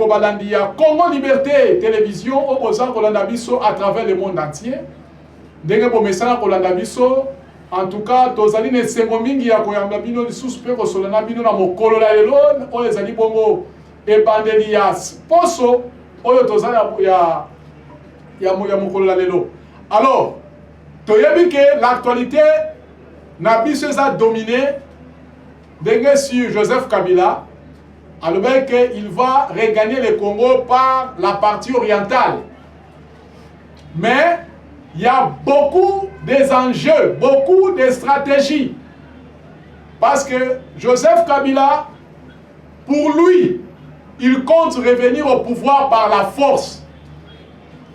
balandi ya Congo Liberté Télévision au boza kolanda biso à travers le monde entier. Ndenge bo mesana kolanda biso en tout cas tozali ne sengo mingi ya koyamba bino lisusu pe kosolana bino na mokolo la lelo oyo ezali bongo ebandeli ya poso oyo tozali ya mokolo la lelo. Alors toyebi que l'actualité na biso eza dominée ndenge sur Joseph Kabila. Alors qu'il va regagner le Congo par la partie orientale. Mais il y a beaucoup d'enjeux, beaucoup de stratégies. Parce que Joseph Kabila, pour lui, il compte revenir au pouvoir par la force.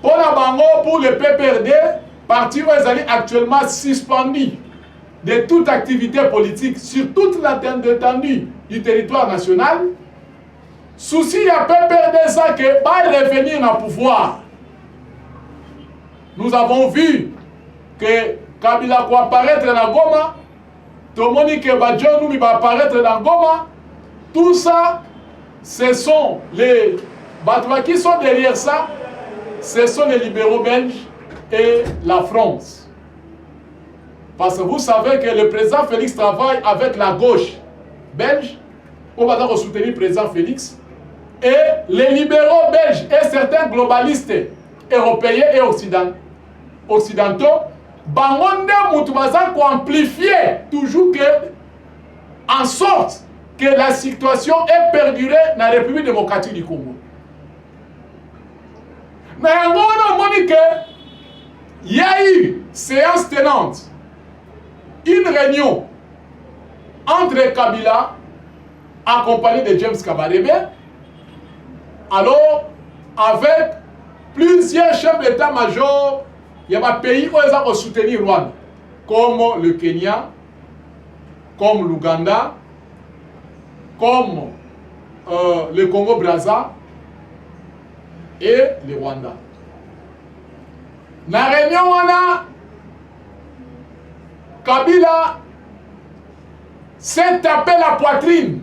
Pour la Bango, pour le PPRD, parti où ils allaient actuellement suspendu de toute activité politique sur toute l'étendue du territoire national. Souci, il y a PPRD ça que va revenir au pouvoir. Nous avons vu que Kabila va apparaître dans Goma, Tomoni que Badjonoumi va apparaître dans Goma. Tout ça, ce sont les Batouas qui sont derrière ça, ce sont les libéraux belges et la France. Parce que vous savez que le président Félix travaille avec la gauche belge, on va donc soutenir le président Félix. Et les libéraux belges et certains globalistes européens et occidentaux, bangonde moutoubaza ko amplifier toujours que en sorte que la situation est perdurée dans la République démocratique du Congo. Mais on a dit qu'il y a eu séance tenante, une réunion entre Kabila accompagné de James Kabarebe. Alors, avec plusieurs chefs d'état-major, il y a des pays où ils ont soutenu Rwanda, comme le Kenya, comme l'Ouganda, comme le Congo-Brazza et le Rwanda. Dans la réunion, on a Kabila s'est tapé la poitrine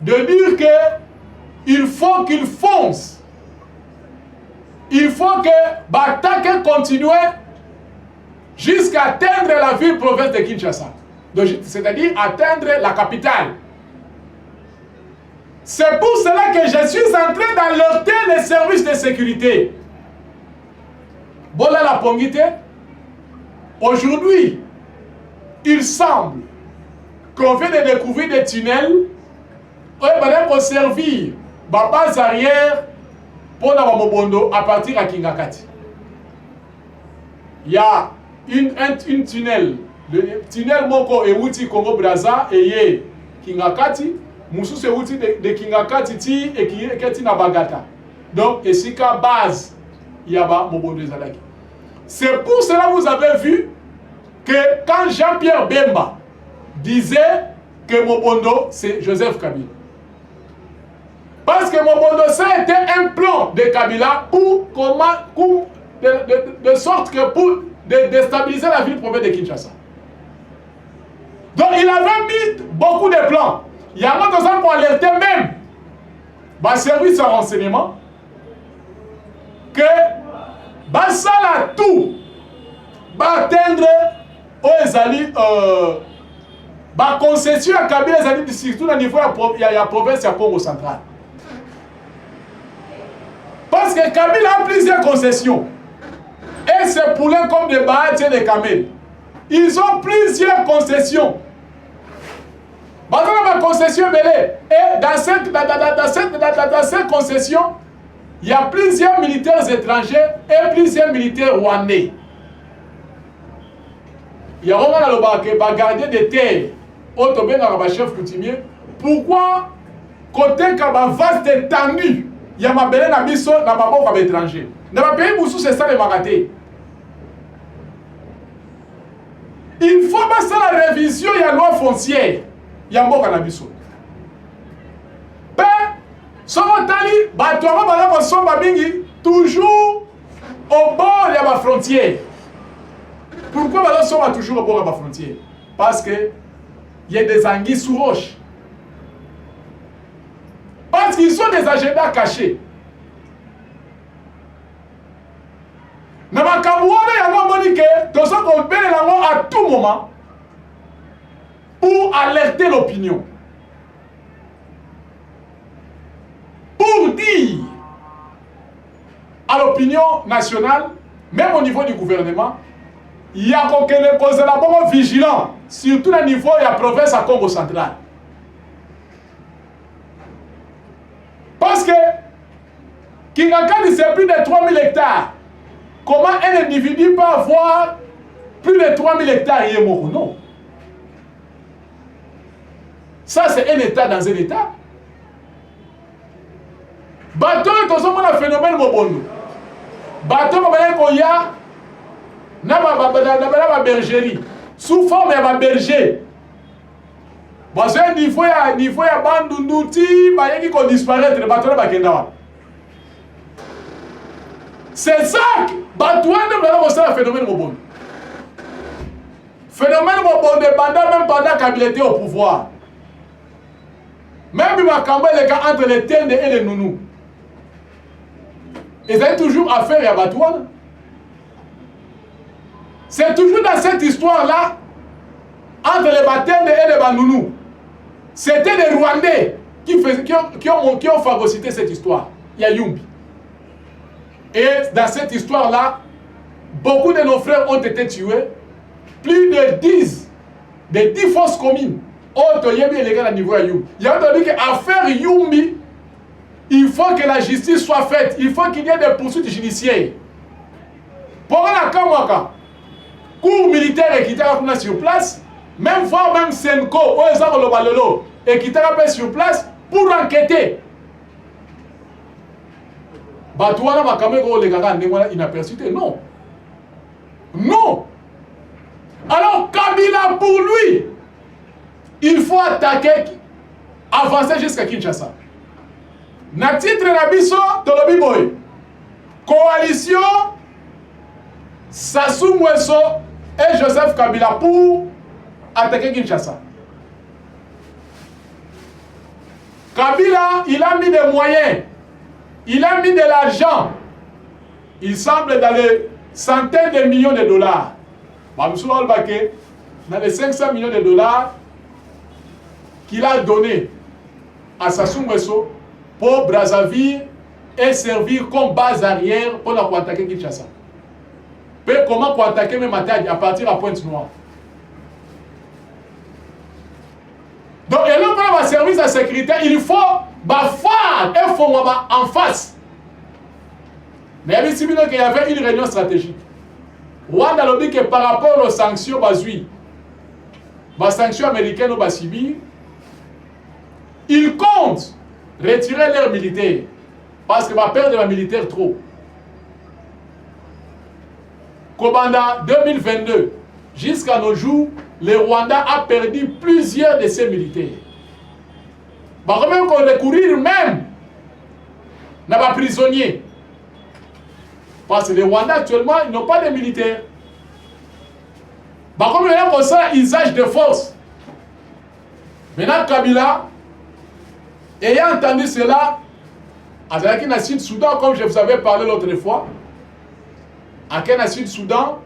de dire que il faut qu'il fonce. Il faut que l'attaque continue jusqu'à atteindre la ville-province de Kinshasa. C'est-à-dire atteindre la capitale. C'est pour cela que je suis en train d'alerter les services de sécurité. Voilà la pongité. Aujourd'hui, il semble qu'on vient de découvrir des tunnels pour servir la base arrière pour la Mobondo à partir de Kingakati. Il y a une tunnel, le tunnel Moko et Wuti Congo Brazza et Kingakati, Moussou c'est Wuti de Kingakati ti et Kingakati na Bagata. Donc, ici qu'à base, il y a Mobondo Zalaki. C'est pour cela que vous avez vu que quand Jean-Pierre Bemba disait que Mobondo c'est Joseph Kabila. Parce que Mobondo, ça a été un plan de Kabila de sorte que pour déstabiliser la ville-province de Kinshasa. Donc il avait mis beaucoup de plans. Il y a un autre pour alerter même le service de renseignement que ça a tout va atteindre aux concession à Kabila, surtout au niveau de la province de Congo central. Parce que Kabila a plusieurs concessions. Et c'est pour l'un comme des Bahati et des Kamel. Ils ont plusieurs concessions. Maintenant, ma concession belée. Et dans cette concession, il y a plusieurs militaires étrangers et plusieurs militaires rwandais. Il y a vraiment le gardien de terre, auto chef coutumier. Pourquoi côté Kaba vaste étendue? Il y a ma belle nabiso na babo comme étranger. Dans ma pays Moussou c'est ça les magatés. Il faut pas ça la révision, il y a loi foncière. Il y a mboka nabiso. Ben somo tali ba toa ba la somba bingi toujours au bord de la frontière. Pourquoi ba somba toujours au bord de la frontière? Parce que il y a des anguilles sous roche. Parce Parce qu'ils ont des agendas cachés. Na makambuana yango monike tozo ko bele nango à tout moment pour alerter l'opinion. Pour dire à l'opinion nationale, même au niveau du gouvernement, il y a quelqu'un qui est d'abord vigilant, surtout au niveau de la province à Congo central. Parce que Kingakani c'est plus de 3000 hectares. Comment un individu peut avoir plus de 3000 hectares et non? Ça, c'est un état dans un état. Bateau est aussi un phénomène mobondo. Bateau, il y a une bergerie. Sous forme de berger. Parce que niveau ya bandunduti, il y a disparaître. Le bateau est c'est ça que bateau est un phénomène mobondo. Phénomène mobondo même pendant Kabila était au pouvoir. Même il m'a les gars entre les Tende et les Nounous. Ils avaient toujours affaire à Batouane. C'est toujours dans cette histoire-là, entre les Batende et les Banounous. C'était les Rwandais qui ont phagocyté cette histoire. Il y a Yumbi. Et dans cette histoire-là, beaucoup de nos frères ont été tués. Plus de 10 fausses communes. Il y a dit qu'affaire Yumbi, il faut que la justice soit faite. Il faut qu'il y ait des poursuites judiciaires. Pour la Kamwaka, cours militaire qui était sur place, même fois même Senko, et qui était sur place pour enquêter. Batouana Makamego, les gars, inaperçu. Non. Non. Alors, Kabila, pour lui, il faut attaquer, avancer jusqu'à Kinshasa. Na titre Nabiso, Tolobi Boy. Coalition Sassou Nguesso et Joseph Kabila pour attaquer Kinshasa. Kabila, il a mis des moyens. Il a mis de l'argent. Il semble dans les centaines de millions de dollars. Dans les 500 millions de dollars qu'il a donné à Sassou Nguesso pour Brazzaville et servir comme base arrière pour attaquer Kinshasa. Mais comment attaquer même à partir à Pointe-Noire. Donc, et là, pour le service de sécurité, il faut faire un fonds en face. Mais il y avait une réunion stratégique. Rwanda a dit que par rapport aux sanctions les sanctions américaines au Basibi, ils comptent retirer leurs militaires parce que va perdre les militaires trop. Kobanda 2022, jusqu'à nos jours, le Rwanda a perdu plusieurs de ses militaires. Bah, même qu'on recourir même n'a pas prisonnier. Parce que les Rwandais actuellement, ils n'ont pas de militaires. Bah, comme il y a comme ça, usage de force. Maintenant, Kabila, ayant entendu cela, avec la Sud-Soudan, comme je vous avais parlé l'autre fois, avec la Sud-Soudan,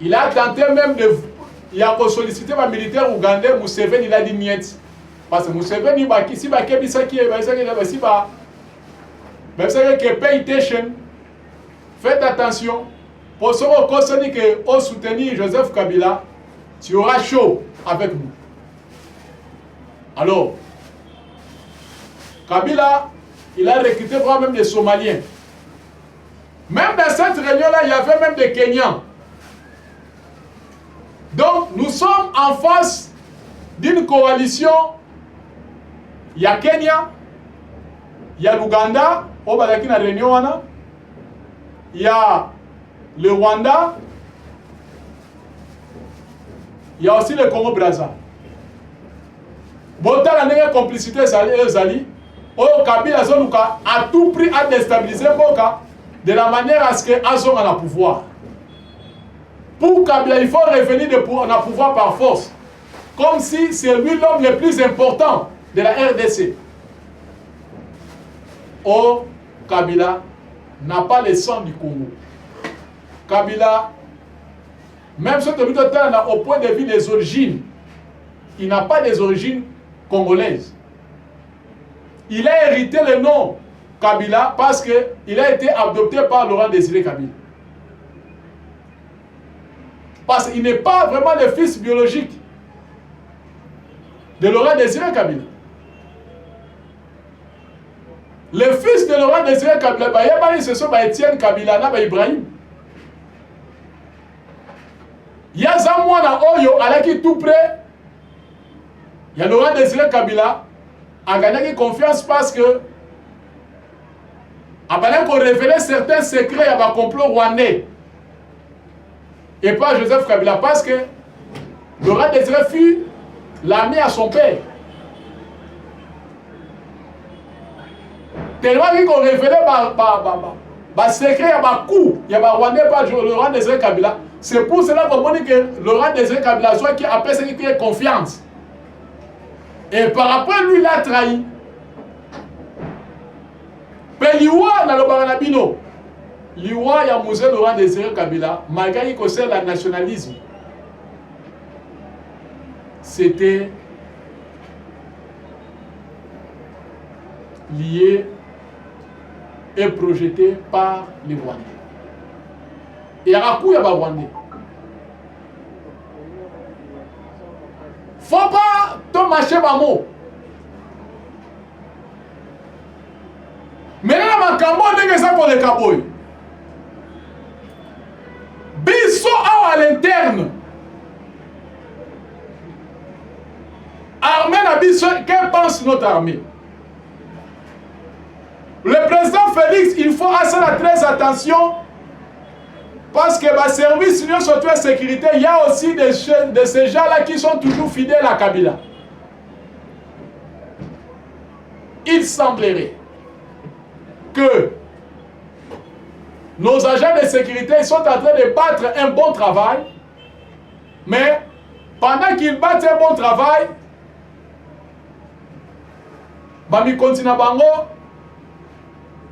il a tenté même de... Il a sollicité un militaire ougandais, Museveni, il a dit niet. Parce que Museveni, si il y a faites attention. Pour ce que vous soutenir Joseph Kabila, tu auras chaud avec nous. Alors, Kabila, il a recruté vraiment même des Somaliens. Même dans cette réunion-là, il y avait même des Kenyans. Donc, nous sommes en face d'une coalition. Il y a Kenya, il y a l'Ouganda, au Badakina réunion, il y a le Rwanda, il y a aussi le Congo-Brazza. Bon, dans la complicité, Zali, au Kabila a tout pris à déstabiliser Boka de la manière à ce que Azon a le pouvoir. Pour Kabila, il faut revenir de pouvoir par force. Comme si c'est lui l'homme le plus important de la RDC. Or, Kabila n'a pas le sang du Congo. Kabila, même si au point de vue des origines, il n'a pas des origines congolaises. Il a hérité le nom Kabila parce qu'il a été adopté par Laurent Désiré Kabila. Parce qu'il n'est pas vraiment le fils biologique de Laurent Désiré Kabila. Le fils de Laurent Désiré Kabila, ce sont Étienne Kabila et Ibrahim. Il y a Zamouana Oyo, Alaki tout près. Il y a Laurent Désiré Kabila a gagné confiance parce que après qu'on révélait certains secrets à un complot rwandais et pas Joseph Kabila parce que Laurent Désiré fut l'ami à son père. Tellement qu'on révélait par secret à un coup, il y a un rwandais par Laurent Désiré Kabila. C'est pour cela qu'on dit que Laurent Désiré Kabila soit qui appelle ce qui est confiance. Et par après, lui, il a trahi. Mais Liwa, dans le Baranabino, Liwa, il y a Moussé Laurent Désiré Kabila, malgré qu'il concerne le nationalisme, c'était lié et projeté par les Rwandais. Et à coup, il y a des Rwandais. Faut pas te marcher par mot. Mais là, ma cambo n'est ça pour les caboy. Bisso à l'interne. Armée la bisso, qu'elle pense notre armée? Le président Félix, il faut assez la très attention. Parce que le service Union Software Sécurité, il y a aussi de ces gens-là qui sont toujours fidèles à Kabila. Il semblerait que nos agents de sécurité sont en train de battre un bon travail, mais pendant qu'ils battent un bon travail, Bami continue bango,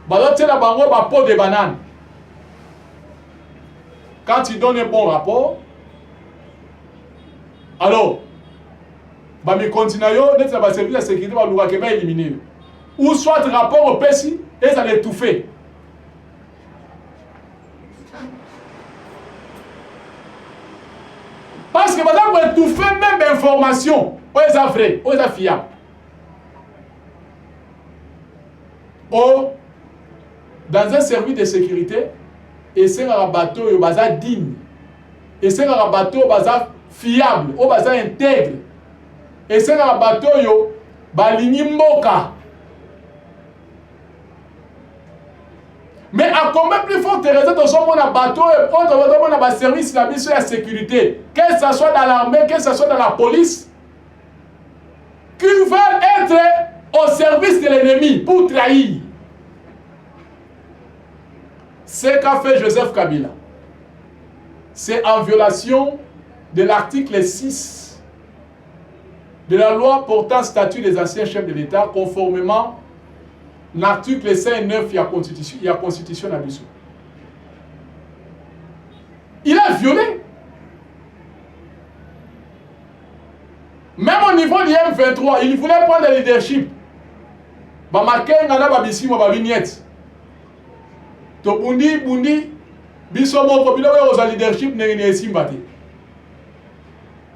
balote la bango ba pot de banane. Quand il donne un bon rapport, alors, Bami continue yo, net la service de sécurité va nous éliminer. Ou soit rapport au PSI et ça l'étouffer. Parce que madame pour étouffer même information, on est vrai, on est fiable. Or, dans un service de sécurité, et c'est un bateau au bazar digne, et c'est un bateau au bazar fiable, au bazar intègre, et c'est un bateau au balini moka. Mais à combien plus forte raison de son bateau et on a service de la sécurité, que ce soit dans l'armée, que ce soit dans la police, qui veulent être au service de l'ennemi pour trahir. Ce qu'a fait Joseph Kabila, c'est en violation de l'article 6 de la loi portant statut des anciens chefs de l'État, conformément à l'article 5 et 9 de la Constitution d'Abissou. Il a violé. Même au niveau du M23, il voulait prendre le leadership. To bundi biso moko bila we oza leadership ne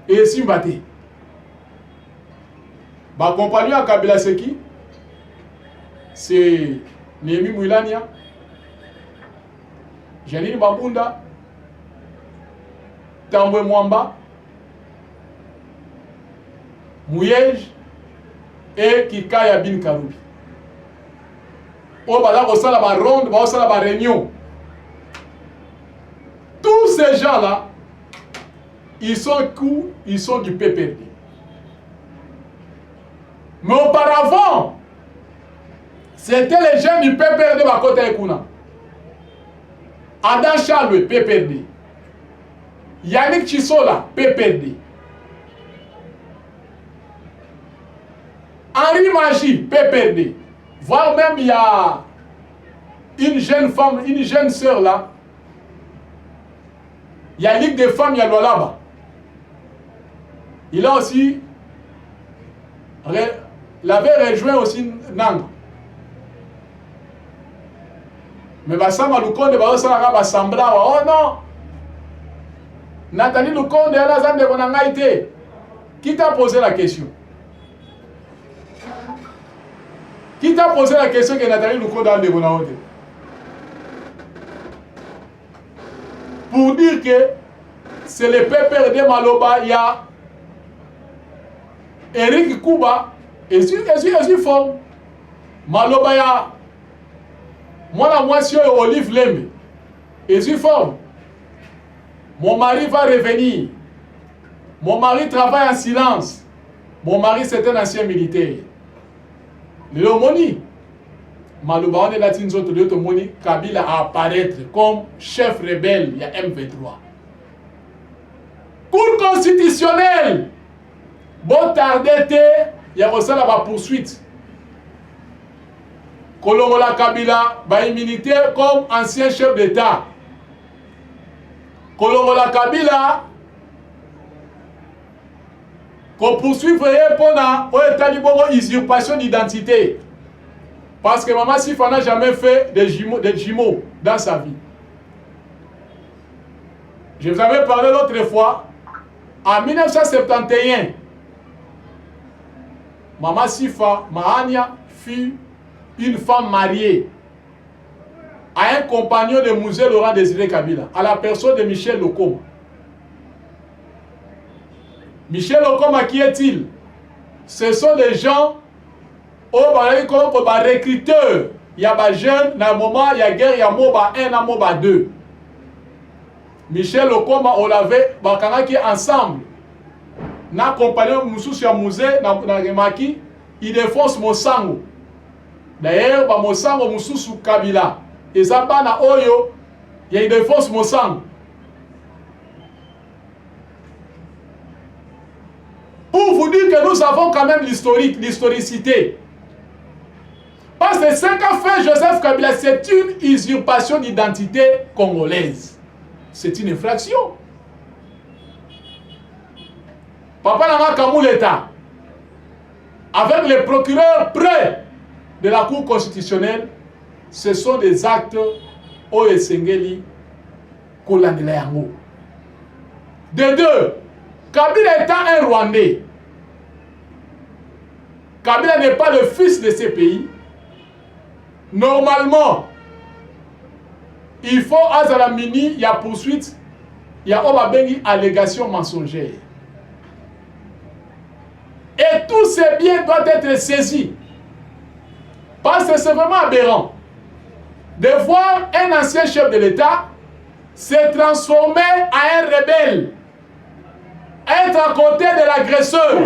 esimbate ba compagnie à Kabila Seki c'est Némi Mouilania, Janine Babunda, Tambwe Mwamba, Mouyej et Kikaya Bin Karoubi. On va là la ronde, on va la réunion. Tous ces gens-là, ils sont du PPRD. Mais auparavant, c'était les gens du PPRD à côté de Kouna. Adam Charles, PPRD. Yannick Chisola, PPRD. Henri Magie, PPRD. Voire même il y a une jeune femme, une jeune sœur là, il y a Ligue des femmes, il y a Lualaba. Il a aussi, l'avait rejoint aussi Nang. Mais Bassama Lukonde, Bassama Sambla, oh non! Nathalie Lukonde, elle a zande konangaïté. Qui t'a posé la question? Qui t'a posé la question que Nathalie Lukonde a dégonné? Pour dire que c'est le pépère de Maloba, il y a Eric Kuba, et sur forme. Maloba, il y a moi, sur Olive Lembe, et sur forme. Mon mari va revenir. Mon mari travaille en silence. Mon mari, c'est un ancien militaire. Le Lomoni. Maloba, on est là, Kabila à apparaître comme chef rebelle, il y a M23. Cour constitutionnelle. Bon tardé, il y a aussi la poursuite. Kolongola Kabila, militaire comme ancien chef d'État. Kolongola Kabila, qu'on poursuive pour usurpation d'identité. Parce que Maman Sifa n'a jamais fait des jumeaux dans sa vie. Je vous avais parlé l'autre fois, en 1971, Maman Sifa, Mahania, fut une femme mariée à un compagnon de Musée Laurent Désiré Kabila, à la personne de Michel Lokoma. Michel Lokoma, qui est-il? Ce sont des gens comme recruteurs. Il y a des jeunes, dans le moment, il y a guerre, il y a MOBA 1, il y a MOBA 2. Michel Lokoma, on l'avait, qui ensemble. Na compagnon Moussous ya musée, na remaki, il défonce Mosango. D'ailleurs, Mosango Moussous Kabila. Et ça, na Oyo, il défonce Mosango. Pour vous dire que nous avons quand même l'historicité. Parce que ce qu'a fait Joseph Kabila, c'est une usurpation d'identité congolaise. C'est une infraction. Papa Nama Kamou l'État, avec les procureurs près de la Cour constitutionnelle, ce sont des actes Oesengeli Kolandela Yango. De deux, Kabila étant un Rwandais, Kabila n'est pas le fils de ces pays. Normalement, il faut à Zalamini, il y a poursuite, il y a Obabengi allégation mensongère. Et tous ces biens doivent être saisis. Parce que c'est vraiment aberrant de voir un ancien chef de l'État se transformer en un rebelle, être à côté de l'agresseur.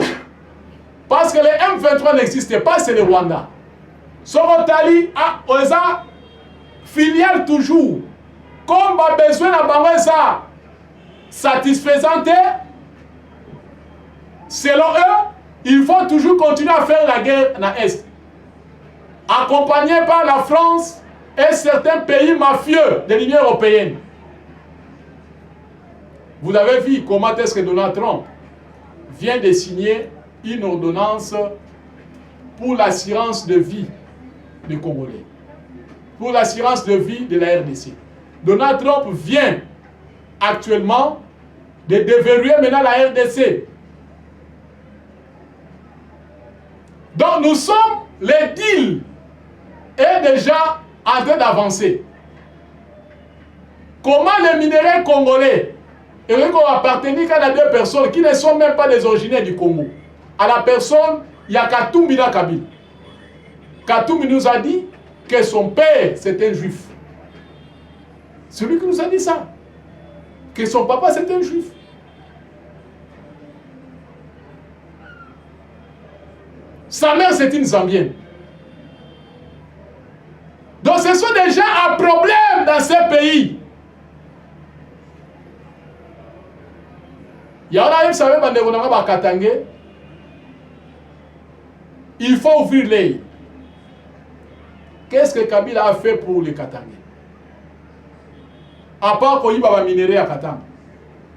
Parce que les M23 n'existaient pas, c'est le Rwanda. Sorotali a osa filiale toujours. Comme a besoin d'avoir ça satisfaisante, selon eux, il faut toujours continuer à faire la guerre dans l'Est. Accompagné par la France et certains pays mafieux de l'Union européenne. Vous avez vu comment est-ce que Donald Trump vient de signer une ordonnance pour l'assurance de vie des Congolais. Pour l'assurance de vie de la RDC. Donald Trump vient actuellement de déverrouiller maintenant la RDC. Donc nous sommes, les deals est déjà en train d'avancer. Comment les minéraux congolais appartenir à deux personnes qui ne sont même pas des originaires du Congo? À la personne, il y a Katumbi Kabila. Katumbi nous a dit que son père, c'était un juif. C'est lui qui nous a dit ça. Que son papa, c'était un juif. Sa mère, c'est une Zambienne. Donc, ce sont des gens à problème dans ces pays. Il y en a qui savent, il faut ouvrir l'œil. Qu'est-ce que Kabila a fait pour les Katangais? À part qu'il y a des minéraux à Katanga.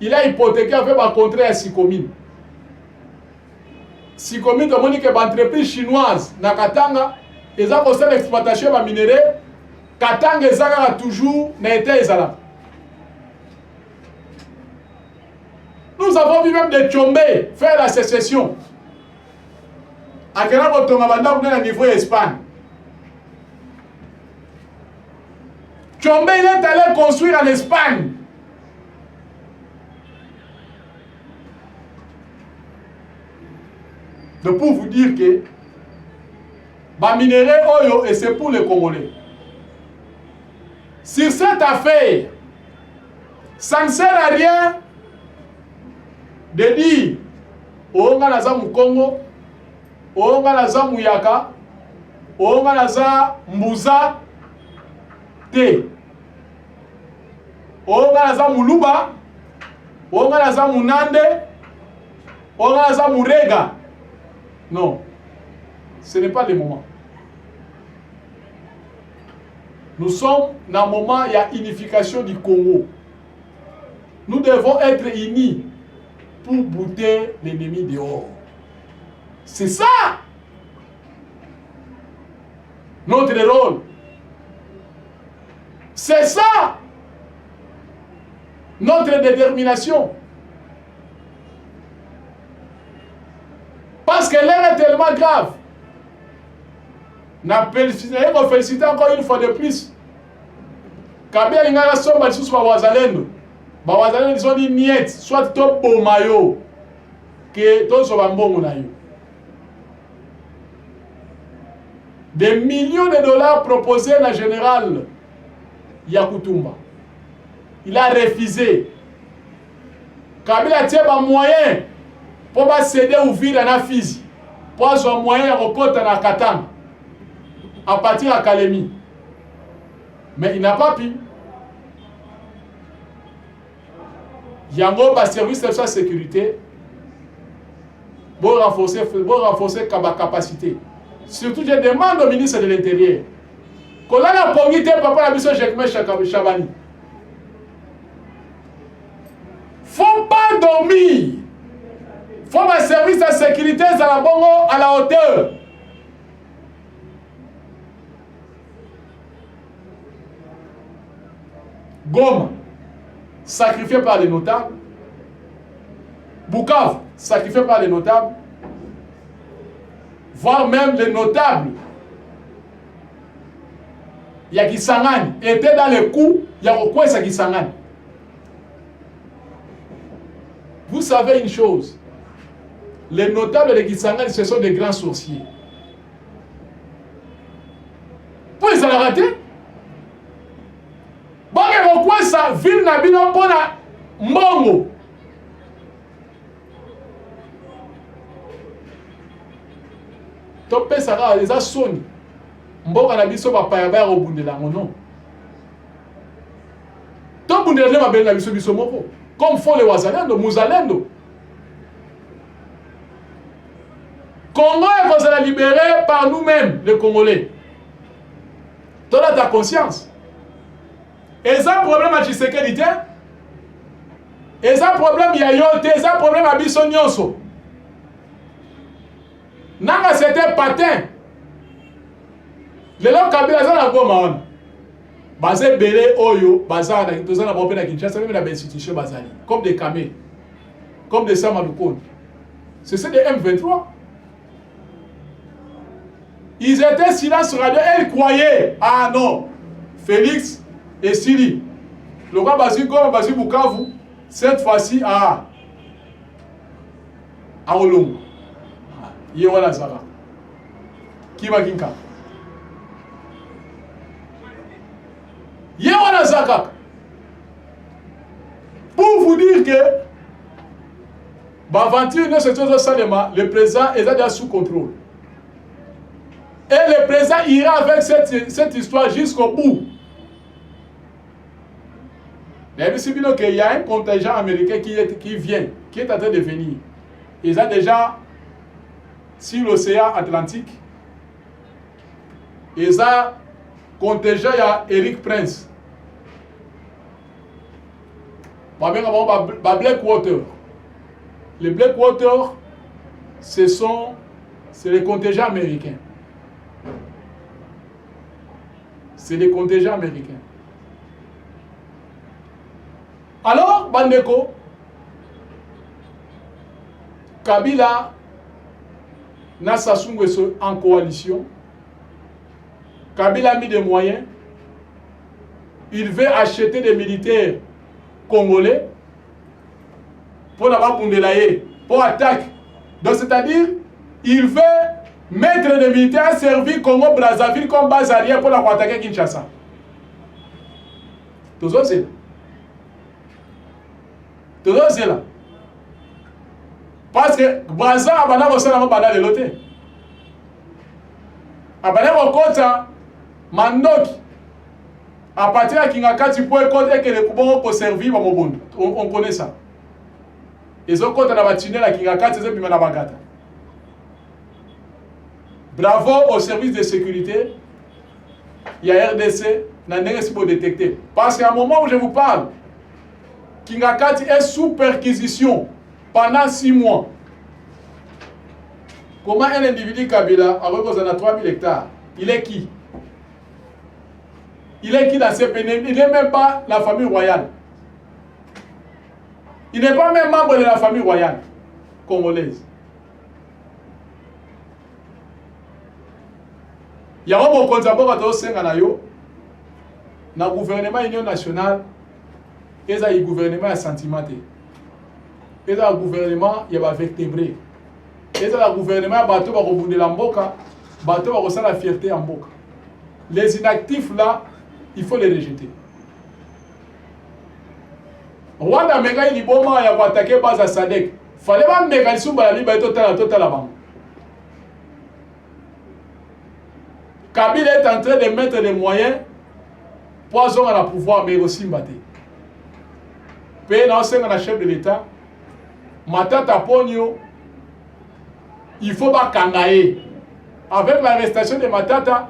Il a hypothéqué avec un contrat à Sikomine. Sikomine, comme on dit que l'entreprise chinoise na Katanga, ils ont construit l'exploitation de minéraux. Katanga a toujours été ezala. Nous avons vu même des Tchombe faire la sécession. À quel moment on a niveau Espagne? Tchombe il est allé construire en Espagne. Donc pour vous dire que bah minéraux oyo et c'est pour les Congolais. Sur cette affaire, ça ne sert à rien de dire Oonga naza Mukongo, Oonga naza Muyaka, Oonga naza Mbuza te. Oonga naza Muluba, Oonga naza Munande, Oonga naza Murega. Non, ce n'est pas le moment. Nous sommes dans un moment, il y a unification du Congo. Nous devons être unis pour bouter l'ennemi dehors. C'est ça notre rôle. C'est ça notre détermination. Parce que l'heure est tellement grave. On félicite encore une fois de plus. Kabila Ingara Somba sous Wazalendo. Wazalendo ils ont dit niet, soit top au maillot que tous sont bons na yo. Des millions de dollars proposés à la générale Yakutumba. Il a refusé. Kabila tient un moyen pour céder ou vivre dans Fizi. Pour avoir un moyen de recourir dans Katanga. À partir de Kalemi. Mais il n'a pas pu. Il y a un service de sa sécurité pour renforcer la capacité. Surtout, je demande au ministre de l'Intérieur qu'on a la pongité papa la mission Jekme Chabani. Faut pas dormir. Faut un service de sécurité à la bongo à la hauteur. Goma, sacrifié par les notables. Bukavu, sacrifié par les notables. Voire même les notables. Yakisangani était dans le coup, Yakokwesa Kisangani. Vous savez une chose, les notables de Kisangani, ce sont des grands sorciers. Pour les avoir raté, bon, Yakokwesa, ville Nabino Pona Mbongo. Topé Sara, les a sonné. Mboka na biso ba payaba ya obundela ngono. To bundela le mabele na biso biso moko. Comme font les Wazalendo, Muzalendo. Congo est va libérer par nous-mêmes, les Congolais. Tu as ta conscience. Et ça problème à Tshisekedi. Et ça problème ya yote, et ça problème à biso nyonso. Nanga c'était patin. Les gens Kabila za na goma on. Basé belé oyo, bazar na toza na bope na Kinshasa même na institution bazali, comme des camés, comme des Samadoukoun. C'est des M23. Ils étaient silence radio et ils croyaient. Ah non, Félix et Sili. Le roi Basi comme Basi Bukavu, cette fois-ci à Olongo. Yewana Zara. Kima Kinka. Yewana Zaka. Pour vous dire que Bavantir, le président est déjà sous contrôle. Et le président ira avec cette histoire jusqu'au bout. Mais il y a un contingent américain qui vient, qui est en train de venir. Ils ont déjà sur l'océan Atlantique. Ils ont contingent ya Eric Prince. Blackwater. Les Blackwater, c'est les contingents américains. C'est les contingents américains. Alors, Bandeko, Kabila n'a Sassou Nguesso en coalition. Kabila a mis des moyens. Il veut acheter des militaires congolais pour n'avoir Bundelaye, pour attaque. Donc, c'est-à-dire, il veut mettre des militaires à servir Congo-Brazzaville comme base arrière pour attaquer Kinshasa. Tout ça, c'est là. Tout ça, c'est là. Parce que Brazza a banana aussi dans le loté. A banana au côté Mandoki. À partir de Kingakati pour écouter que les Kubongo pour servir à Mobondo. On connaît ça. Ils ont compté dans la tunnel à Kingakati, ils ont mis dans la bagata. Bravo au service de sécurité. Il y a RDC, n'a pas pour détecter. Parce qu'à un moment où je vous parle, Kingakati est sous perquisition pendant 6 mois. Comment un individu Kabila, avec 3000 hectares, il est qui? Il est qui dans ces pays? Il n'est même pas la famille royale. Il n'est pas même membre de la famille royale congolaise. Il y a un bon conservateur à dans le gouvernement Union nationale, et ça, le gouvernement est sentimenté. Et ça, le gouvernement, il y a vertébré. Et ça, le gouvernement, il y a bateau va rebondir la mboka, bateau va ressentir la fierté en mboka. Les inactifs là, il faut les rejeter. Rwanda mega il bon il y a attaqué base à Sadek. Fallait pas mécanisme pour la liberté total là-bas. Kabila est en train de mettre les moyens pour avoir le pouvoir, mais aussi mbatté. Pays dans le chef de l'État, Matata Pogno, il faut pas kangaye. Avec l'arrestation de Matata,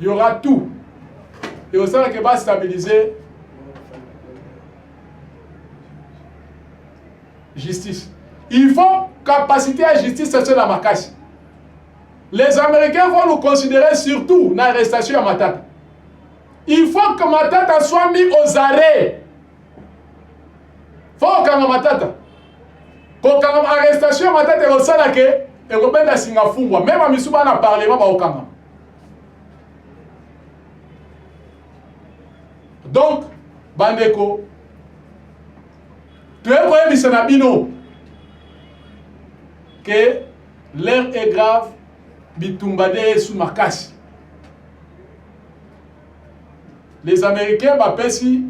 il y aura tout. Et au sein que va stabiliser justice. Il faut capacité à justice sur la Makassi. Les Américains vont nous considérer surtout dans l'arrestation de Matata. Il faut que Matata soit mis aux arrêts. Il faut que Matata. Quand l'arrestation de Matata est au Salake, et Robert da Singafour, même à Misuba na parlement ba okanga. Donc, Bandeko, tu es pour Bissanabino que l'air est grave, Bitumbade sous Makassi. Les Américains m'appellent si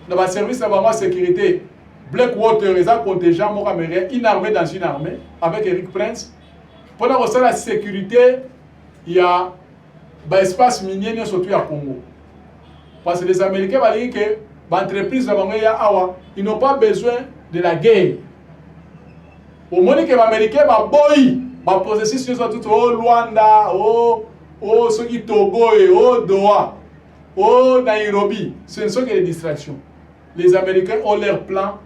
dans le service de la sécurité, Blackwater, ils ont contingent américain, une armée dans une armée, avec Eric Prince. Pendant que la sécurité, il y a un espace minier surtout à Congo. Parce que les Américains vont dire que l'entreprise ils n'ont pas besoin de la guerre. Au moment que les Américains vont possesser tout au Luanda, au Togo, au Doha, au Nairobi, ce ne sont que des distractions. Les Américains ont leur plan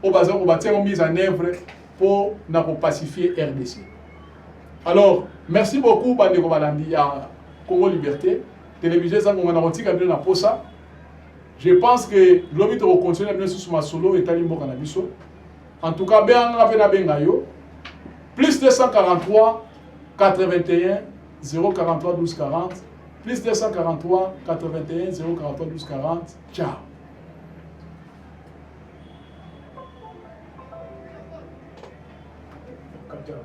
au bazar pour bâtir une mise en œuvre pour pacifier RDC. Alors, merci beaucoup, Bandeko Balandi, à Congo Liberté. Télévision, ça, on a retiré la posa. Je pense que l'homme est reconstruit la sous ma solo et talimbo canabiso. En tout cas, bien, plus 243 81 043 12 40. Plus 243 81 043 12 40. Ciao. Ciao.